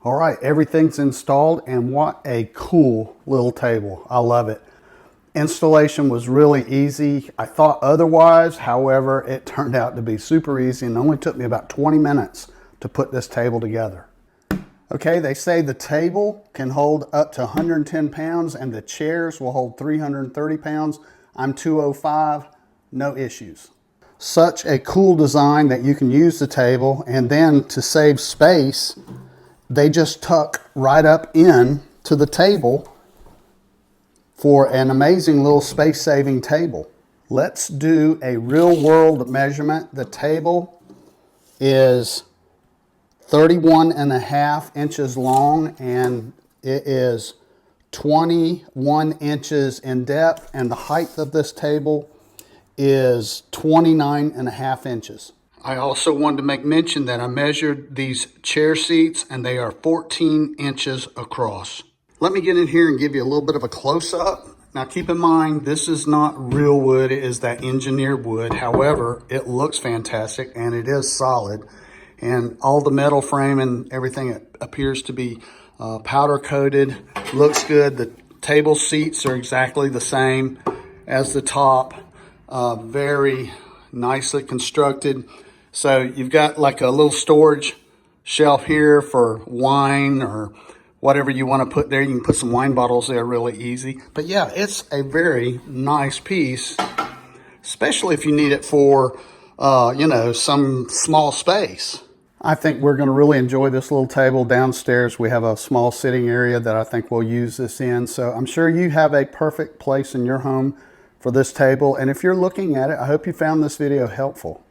All right, everything's installed, and what a cool little table. I love it. Installation was really easy. I thought otherwise, however, it turned out to be super easy and only took me about 20 minutes to put this table together. Okay, they say the table can hold up to 110 pounds and the chairs will hold 330 pounds. I'm 205, no issues. Such a cool design that you can use the table, and then to save space, they just tuck right up in to the table for an amazing little space-saving table. Let's do a real-world measurement. The table is 31.5 inches long, and it is 21 inches in depth, and the height of this table is 29.5 inches. I also wanted to make mention that I measured these chair seats and they are 14 inches across. Let me get in here and give you a little bit of a close-up. Now keep in mind, this is not real wood, it is that engineered wood. However, it looks fantastic and it is solid. And all the metal frame and everything appears to be powder coated. Looks good. The table seats are exactly the same as the top. Very nicely constructed. So you've got like a little storage shelf here for wine or whatever you want to put there. You can put some wine bottles there really easy. But yeah, it's a very nice piece, especially if you need it for, you know, some small space. I think we're going to really enjoy this little table downstairs. We have a small sitting area that I think we'll use this in. So I'm sure you have a perfect place in your home for this table. And if you're looking at it, I hope you found this video helpful.